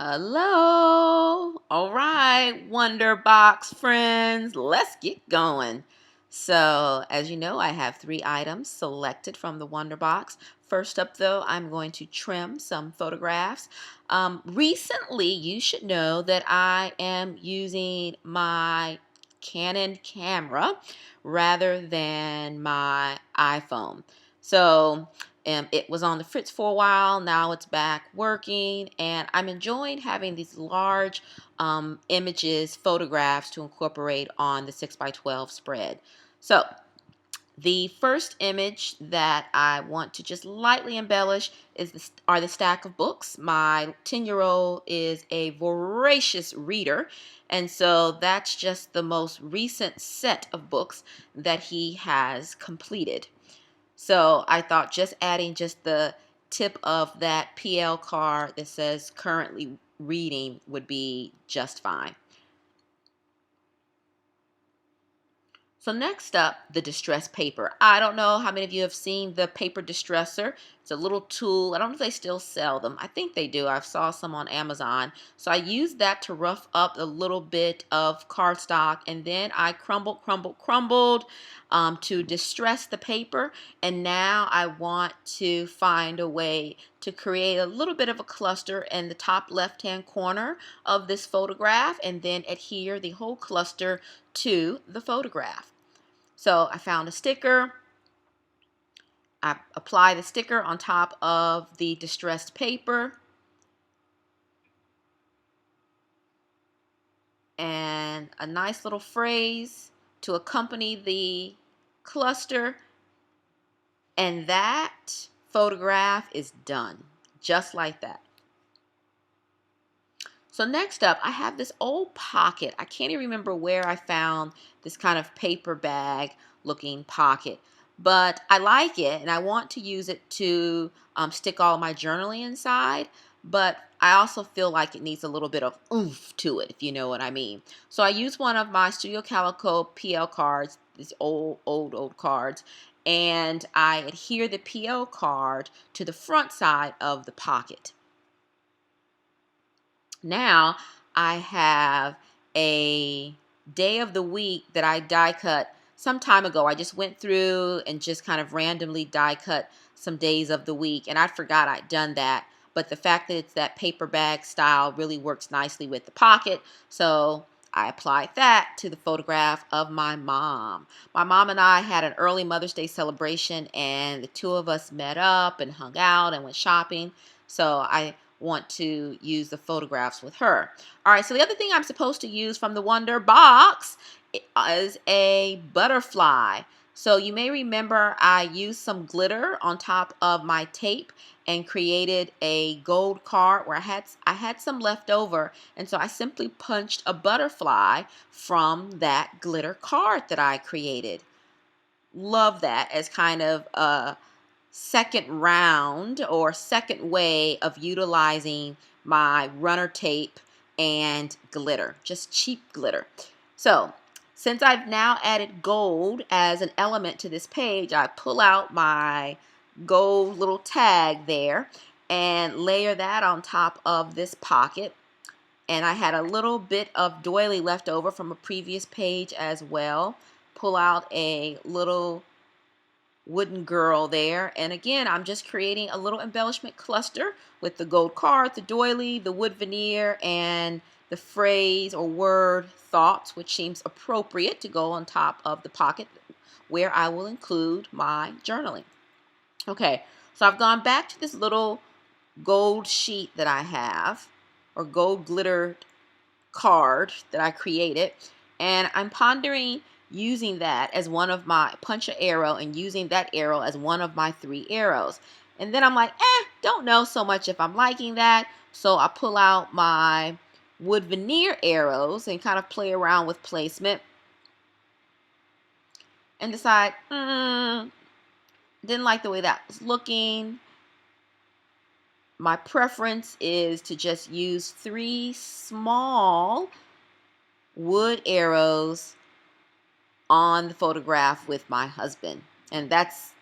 Hello. All right, Wonderbox friends, let's get going. So, as you know, I have 3 items selected from the Wonderbox. First up, though, I'm going to trim some photographs. Recently, you should know that I am using my Canon camera rather than my iPhone. So, it was on the fritz for a while. Now it's back working, and I'm enjoying having these large images, photographs to incorporate on the 6x12 spread. So the first image that I want to just lightly embellish are the stack of books. My 10-year-old is a voracious reader, and so that's just the most recent set of books that he has completed. So I thought just adding just the tip of that PL card that says currently reading would be just fine. So next up, the distress paper. I don't know how many of you have seen the paper distresser. It's a little tool. I don't know if they still sell them. I think they do. I saw some on Amazon. So I used that to rough up a little bit of cardstock, and then I crumbled to distress the paper. And now I want to find a way to create a little bit of a cluster in the top left-hand corner of this photograph, and then adhere the whole cluster to the photograph. So I found a sticker. I apply the sticker on top of the distressed paper, and a nice little phrase to accompany the cluster, and that photograph is done just like that. So next up, I have this old pocket. I can't even remember where I found this kind of paper bag looking pocket, but I like it and I want to use it to stick all my journaling inside, but I also feel like it needs a little bit of oomph to it, if you know what I mean. So I use one of my Studio Calico PL cards, these old cards, and I adhere the PL card to the front side of the pocket. Now I have a day of the week that I die cut some time ago. I just went through and just kind of randomly die cut some days of the week, and I forgot I'd done that. But the fact that it's that paper bag style really works nicely with the pocket. So I applied that to the photograph of my mom. My mom and I had an early Mother's Day celebration, and the two of us met up and hung out and went shopping. So I want to use the photographs with her. All right, so the other thing I'm supposed to use from the Wonderbox is a butterfly. So you may remember I used some glitter on top of my tape and created a gold card where I had some left over, and so I simply punched a butterfly from that glitter card that I created. Love that as kind of a second round or second way of utilizing my runner tape and glitter, just cheap glitter. So since I've now added gold as an element to this page, I pull out my gold little tag there and layer that on top of this pocket. And I had a little bit of doily left over from a previous page as well. Pull out a little wooden girl there, and again I'm just creating a little embellishment cluster with the gold card, the doily, the wood veneer, and the phrase or word thoughts, which seems appropriate to go on top of the pocket where I will include my journaling. Okay, so I've gone back to this little gold sheet that I have, or gold glittered card that I created, and I'm pondering using that as one of my punch a arrow and using that arrow as one of my 3 arrows. And then I'm like, don't know so much if I'm liking that. So I pull out my wood veneer arrows and kind of play around with placement and decide, didn't like the way that was looking. My preference is to just use 3 small wood arrows on the photograph with my husband. And that's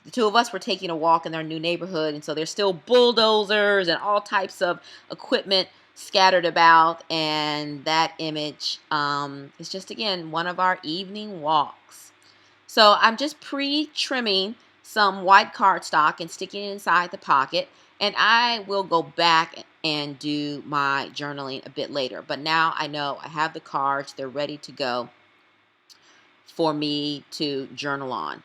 the two of us were taking a walk in our new neighborhood, and so there's still bulldozers and all types of equipment scattered about, and that image is just, again, one of our evening walks. So I'm just pre-trimming some white cardstock and sticking it inside the pocket, and I will go back and do my journaling a bit later. But now I know I have the cards, they're ready to go for me to journal on.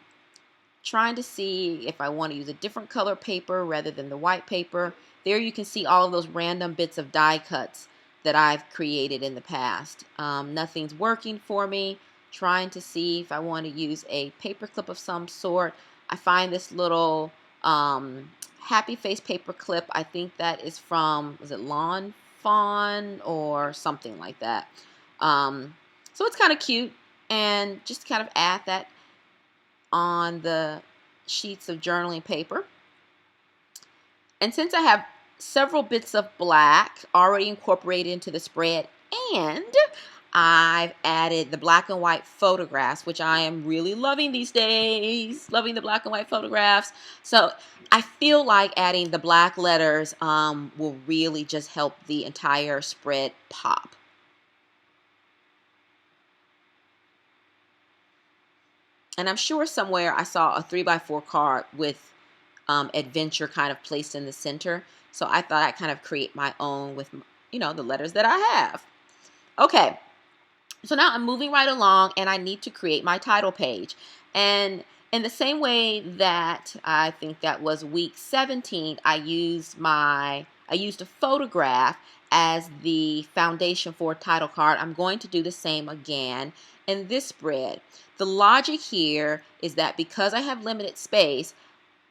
Trying to see if I want to use a different color paper rather than the white paper. There you can see all of those random bits of die cuts that I've created in the past. Nothing's working for me. Trying to see if I want to use a paper clip of some sort. I find this little happy face paper clip. I think that is from, was it Lawn Fawn or something like that. So it's kind of cute, and just kind of add that on the sheets of journaling paper. And since I have several bits of black already incorporated into the spread, and I've added the black and white photographs, which I am really loving these days, loving the black and white photographs. So I feel like adding the black letters will really just help the entire spread pop. And I'm sure somewhere I saw a 3x4 card with adventure kind of placed in the center. So I thought I'd kind of create my own with, the letters that I have. Okay, so now I'm moving right along, and I need to create my title page. And in the same way that I think that was week 17, I used a photograph as the foundation for a title card. I'm going to do the same again in this spread. The logic here is that because I have limited space,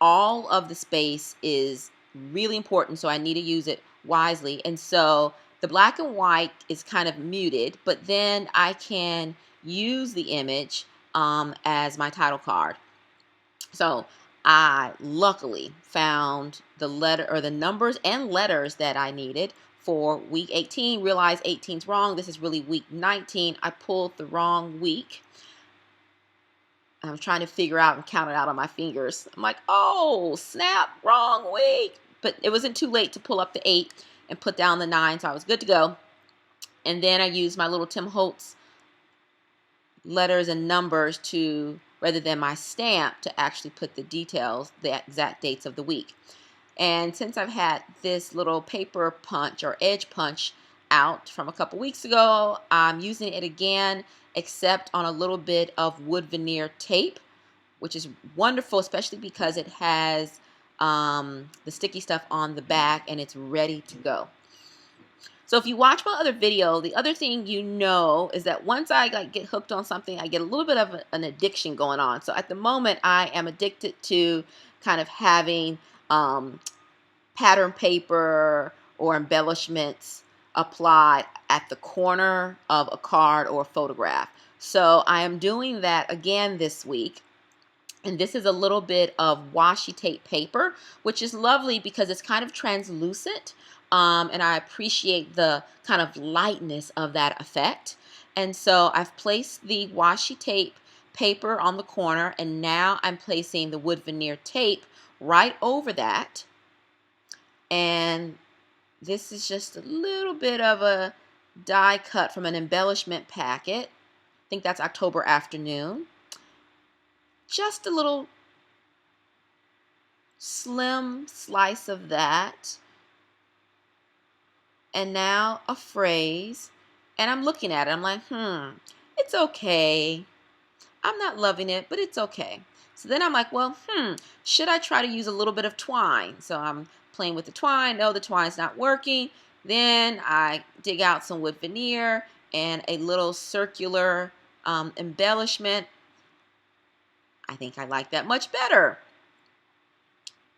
all of the space is really important, so I need to use it wisely. And so the black and white is kind of muted, but then I can use the image as my title card. So I luckily found the letter or the numbers and letters that I needed for week 18. Realized 18's wrong. This is really week 19. I pulled the wrong week. I'm trying to figure out and count it out on my fingers. I'm like, oh, snap, wrong week. But it wasn't too late to pull up the 8 and put down the 9, so I was good to go. And then I used my little Tim Holtz letters and numbers rather than my stamp, to actually put the details, the exact dates of the week. And since I've had this little paper punch or edge punch out from a couple weeks ago, I'm using it again, except on a little bit of wood veneer tape, which is wonderful, especially because it has the sticky stuff on the back and it's ready to go. So if you watch my other video, the other thing is that once I get hooked on something, I get a little bit of an addiction going on. So at the moment, I am addicted to kind of having pattern paper or embellishments applied at the corner of a card or a photograph. So I am doing that again this week. And this is a little bit of washi tape paper, which is lovely because it's kind of translucent. And I appreciate the kind of lightness of that effect. And so I've placed the washi tape paper on the corner, and now I'm placing the wood veneer tape right over that. And this is just a little bit of a die cut from an embellishment packet. I think that's October Afternoon. Just a little slim slice of that. And now a phrase. And I'm looking at it. I'm like, it's okay. I'm not loving it, but it's okay. So then I'm like, well, should I try to use a little bit of twine? So I'm playing with the twine. No, the twine's not working. Then I dig out some wood veneer and a little circular embellishment. I think I like that much better.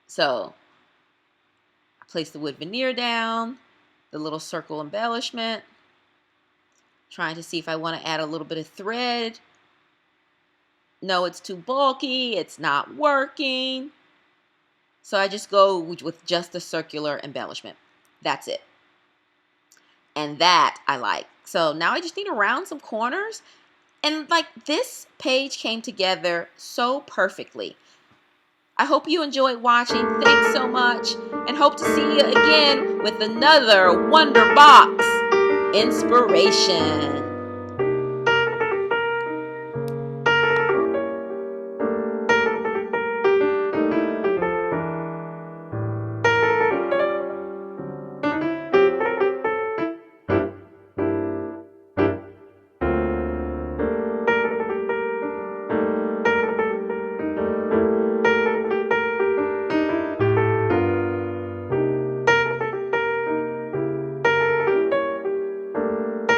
So I place the wood veneer down, the little circle embellishment, trying to see if I want to add a little bit of thread. No, it's too bulky. It's not working. So I just go with just the circular embellishment. That's it. And that I like. So now I just need to round some corners. And this page came together so perfectly. I hope you enjoyed watching. Thanks so much. and hope to see you again with another Wonder Box inspiration.